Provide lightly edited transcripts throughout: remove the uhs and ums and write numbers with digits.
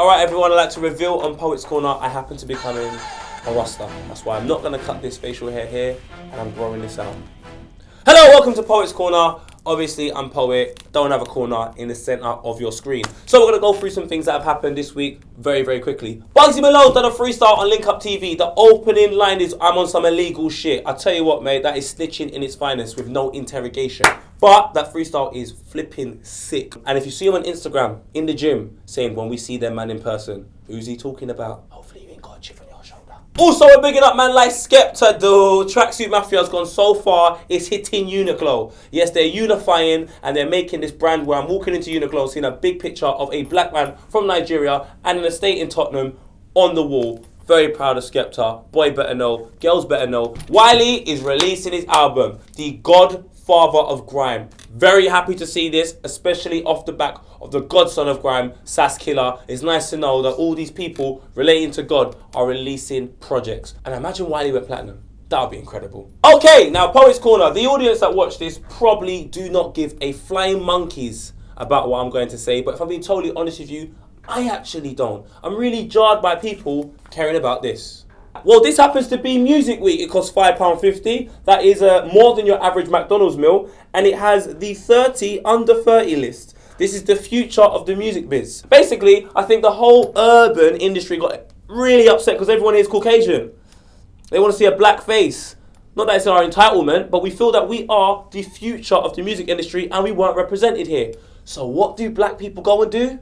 Alright everyone, I'd like to reveal on Poets Corner I happen to be becoming a Rasta. That's why I'm not going to cut this facial hair here and I'm growing this out. Hello, welcome to Poets Corner. Obviously, I'm Poet. Don't have a corner in the centre of your screen. So we're going to go through some things that have happened this week very, very quickly. Bugsy Malone done a freestyle on Link Up TV. The opening line is, I'm on some illegal shit. I tell you what, mate, that is snitching in its finest with no interrogation. But that freestyle is flipping sick. And if you see him on Instagram, in the gym, saying, when we see them man in person, who's he talking about? Hopefully you ain't got a chip on your shoulder. Also, we're bigging up man like Skepta, dude. Tracksuit Mafia has gone so far, it's hitting Uniqlo. Yes, they're unifying and they're making this brand where I'm walking into Uniqlo, seeing a big picture of a black man from Nigeria and an estate in Tottenham on the wall. Very proud of Skepta. Boy better know, girls better know. Wiley is releasing his album, The Godfather of Grime. Very happy to see this, especially off the back of the godson of grime, Sass Killer. It's nice to know that all these people relating to God are releasing projects. And imagine Wiley went platinum. That would be incredible. Okay, now Poets Corner. The audience that watch this probably do not give a flying monkeys about what I'm going to say. But if I'm being totally honest with you, I actually don't. I'm really jarred by people caring about this. Well, this happens to be Music Week. It costs £5.50. That is more than your average McDonald's meal. And it has the 30 under 30 list. This is the future of the music biz. Basically, I think the whole urban industry got really upset because everyone here is Caucasian. They want to see a black face. Not that it's our entitlement, but we feel that we are the future of the music industry and we weren't represented here. So what do black people go and do?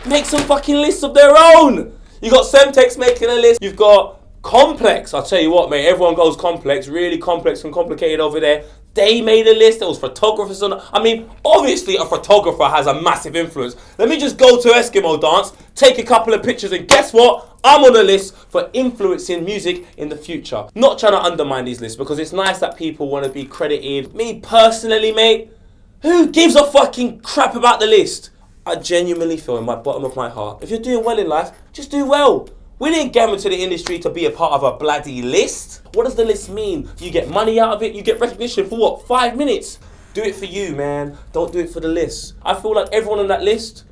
Make some fucking lists of their own. You got Semtex making a list. You've got Complex. I'll tell you what, mate. Everyone goes Complex. Really complex and complicated over there. They made a list. There was photographers on. I mean, obviously a photographer has a massive influence. Let me just go to Eskimo dance, take a couple of pictures, and guess what? I'm on the list for influencing music in the future. Not trying to undermine these lists because it's nice that people want to be credited. Me personally, mate, who gives a fucking crap about the list? I genuinely feel in my bottom of my heart, if you're doing well in life, just do well. We didn't get into the industry to be a part of a bloody list. What does the list mean? You get money out of it, you get recognition for what? 5 minutes? Do it for you, man. Don't do it for the list. I feel like everyone on that list,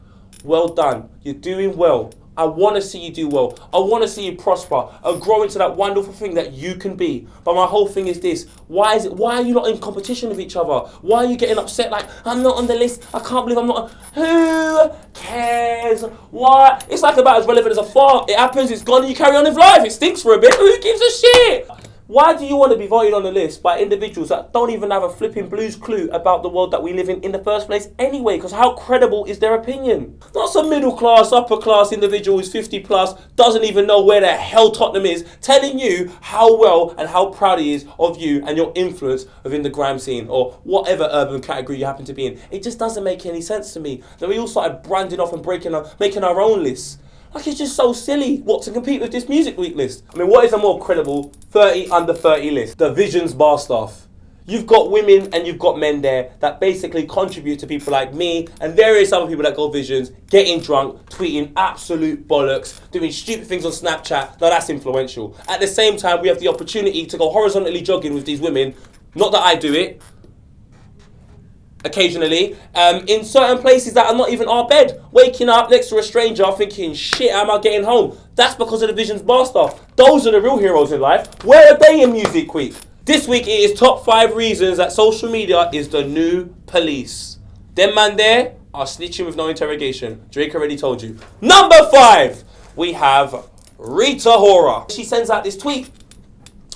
well done. You're doing well. I want to see you do well. I want to see you prosper and grow into that wonderful thing that you can be. But my whole thing is this. Why are you not in competition with each other? Why are you getting upset like, I'm not on the list. I can't believe I'm not. Who cares? Why? It's like about as relevant as a fart. It happens, it's gone, and you carry on with life. It stinks for a bit. Who gives a shit? Why do you want to be voted on the list by individuals that don't even have a flipping blues clue about the world that we live in the first place anyway? Because how credible is their opinion? Not some middle class, upper class individual who's 50 plus, doesn't even know where the hell Tottenham is, telling you how well and how proud he is of you and your influence within the grime scene or whatever urban category you happen to be in. It just doesn't make any sense to me. Then we all started branding off and making our own lists. Like, it's just so silly, what, to compete with this Music Week list? I mean, what is a more credible 30 under 30 list? The Visions bar staff. You've got women and you've got men there that basically contribute to people like me and various other people that go Visions, getting drunk, tweeting absolute bollocks, doing stupid things on Snapchat. Now that's influential. At the same time, we have the opportunity to go horizontally jogging with these women. Not that I do it. Occasionally, in certain places that are not even our bed, waking up next to a stranger thinking, shit, how am I getting home? That's because of the Visions bar staff. Those are the real heroes in life. Where are they in Music Week? This week it is top 5 reasons that social media is the new police. Them man there are snitching with no interrogation. Drake already told you. Number 5, we have Rita Hora. She sends out this tweet.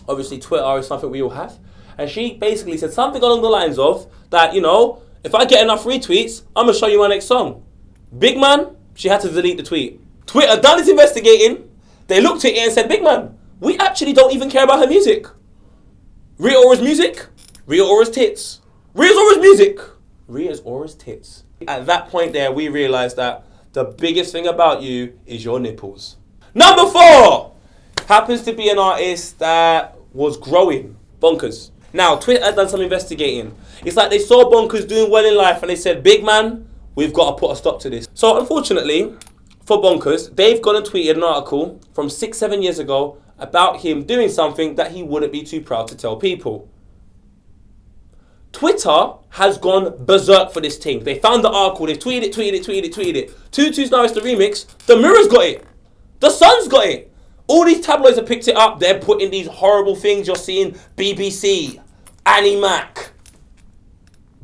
Obviously Twitter is something we all have. And she basically said something along the lines of that, you know, if I get enough retweets, I'm going to show you my next song. Big man, she had to delete the tweet. Twitter done its investigating. They looked at it and said, big man, we actually don't even care about her music. Rita Ora's music, Rita Ora's tits. Rita Ora's music, Rita Ora's tits. At that point there, we realized that the biggest thing about you is your nipples. Number 4 happens to be an artist that was growing. Bonkers. Now, Twitter had done some investigating. It's like they saw Bonkers doing well in life and they said, big man, we've got to put a stop to this. So unfortunately, for Bonkers, they've gone and tweeted an article from 6-7 years ago about him doing something that he wouldn't be too proud to tell people. Twitter has gone berserk for this team. They found the article, they tweeted it. Tutu's now it's the remix. The Mirror's got it. The Sun's got it. All these tabloids have picked it up. They're putting these horrible things you're seeing. BBC, Annie Mac,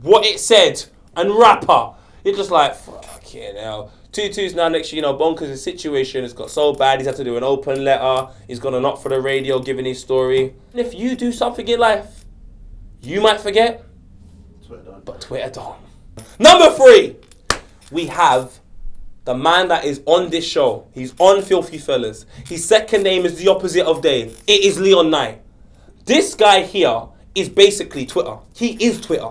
What It Said, and Rapper. You're just like, fucking hell. Tutu's now next year, bonkers' situation has got so bad he's had to do an open letter. He's gone to knock for the radio giving his story. And if you do something in life, you might forget, but Twitter don't. Number 3, we have the man that is on this show. He's on FilthyFellas. His second name is the opposite of Dave. It is Leon Knight. This guy here is basically Twitter. He is Twitter.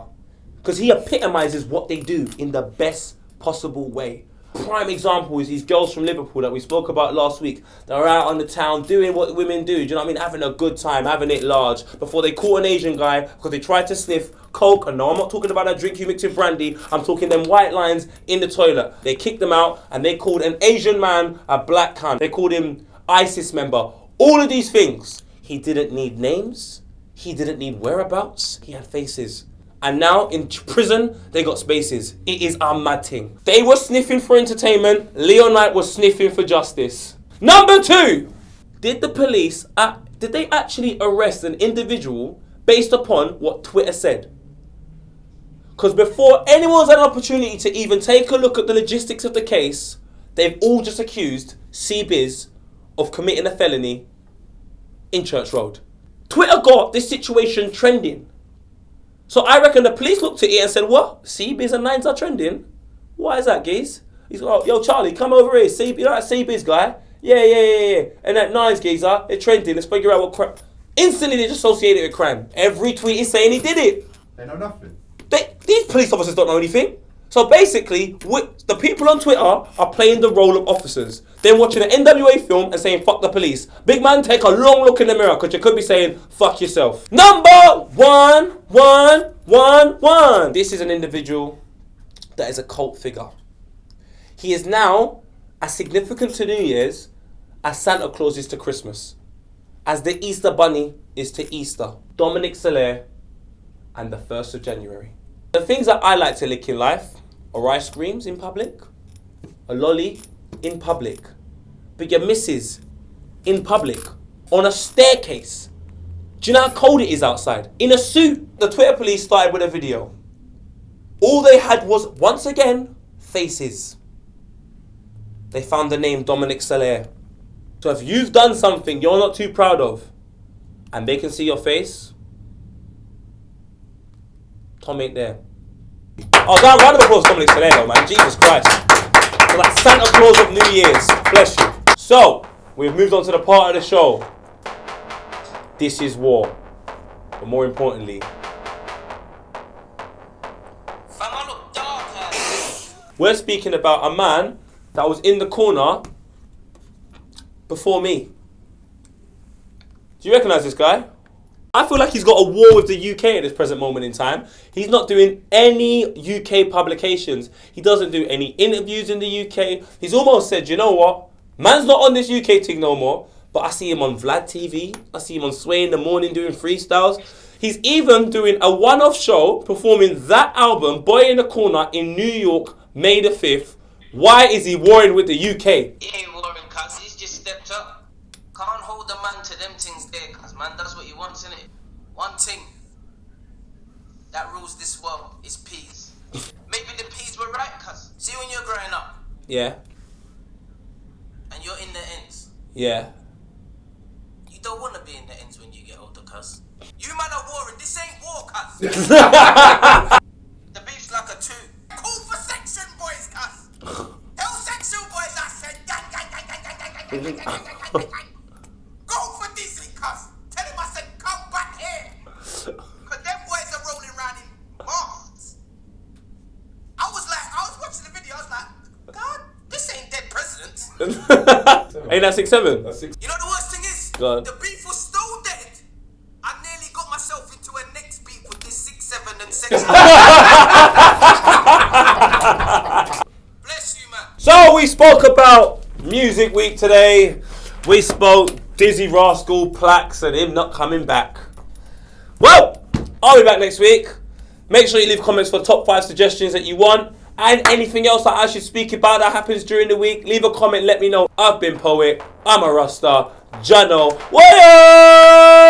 Because he epitomizes what they do in the best possible way. Prime example is these girls from Liverpool that we spoke about last week. They're out on the town doing what women do. Do you know what I mean? Having a good time, having it large. Before they caught an Asian guy because they tried to sniff coke. And no, I'm not talking about that drink you mix with brandy. I'm talking them white lines in the toilet. They kicked them out and they called an Asian man a black cunt. They called him ISIS member. All of these things. He didn't need names. He didn't need whereabouts. He had faces. And now in prison, they got spaces. It is a mad thing. They were sniffing for entertainment. Leon Knight was sniffing for justice. Number 2. Did the police, did they actually arrest an individual based upon what Twitter said? Because before anyone's had an opportunity to even take a look at the logistics of the case, they've all just accused C-Biz of committing a felony in Church Road. Twitter got this situation trending. So I reckon the police looked at it and said, what? C-Biz and Nines are trending? Why is that, geez? He's like, yo, Charlie, come over here. You know that C-Biz guy? Yeah. And that Nines geezer, they're trending. Let's figure out what crime. Instantly, they just associate it with crime. Every tweet is saying he did it. They know nothing. These police officers don't know anything. So basically, the people on Twitter are playing the role of officers. They're watching an NWA film and saying, fuck the police. Big man, take a long look in the mirror because you could be saying, fuck yourself. Number 1. This is an individual that is a cult figure. He is now as significant to New Year's as Santa Claus is to Christmas, as the Easter Bunny is to Easter. Dominic Soler and the 1st of January. The things that I like to lick in life are ice creams in public, a lolly in public, but your missus in public, on a staircase. Do you know how cold it is outside? In a suit. The Twitter police started with a video. All they had was, once again, faces. They found the name Dominic Soler. So if you've done something you're not too proud of, and they can see your face, Tom ain't there. Oh, that round of applause for Dominic Soler though, man. Jesus Christ. So that's Santa Claus of New Year's. Bless you. So, we've moved on to the part of the show. This is war. But more importantly, we're speaking about a man that was in the corner before me. Do you recognise this guy? I feel like he's got a war with the UK at this present moment in time. He's not doing any UK publications. He doesn't do any interviews in the UK. He's almost said, you know what? Man's not on this UK thing no more. But I see him on Vlad TV. I see him on Sway in the morning doing freestyles. He's even doing a one-off show performing that album, Boy in the Corner, in New York, May the 5th. Why is he warring with the UK? He ain't warring, cuz he's just stepped up. Can't hold the man to them things there, cuz man does what he wants, innit? One thing that rules this world is peas. Maybe the peas were right, cuz. See when you're growing up. Yeah. And you're in the ends. Yeah. You don't want to be in the ends when you get older, cuz. You man are warring. This ain't war, cuz. The beef's like a 2. Call for section, boys, cuz. Hell section, boys, I said. Go for Dizzee, cuz. Tell him I said, come back here. Cuz them boys are rolling around in masks. I was watching the video, I was like, God, this ain't dead president. Ain't that 6'7"? That's 6. You know the worst thing is? Go on. The beef was still dead. I nearly got myself into a next beef with this 6'7" and 6'9". Bless you, man. So we spoke about Music Week today. We spoke Dizzee Rascal, plaques, and him not coming back. Well, I'll be back next week. Make sure you leave comments for top 5 suggestions that you want. And anything else that I should speak about that happens during the week, leave a comment, let me know. I've been Poet. I'm a Rasta. Jano. What up?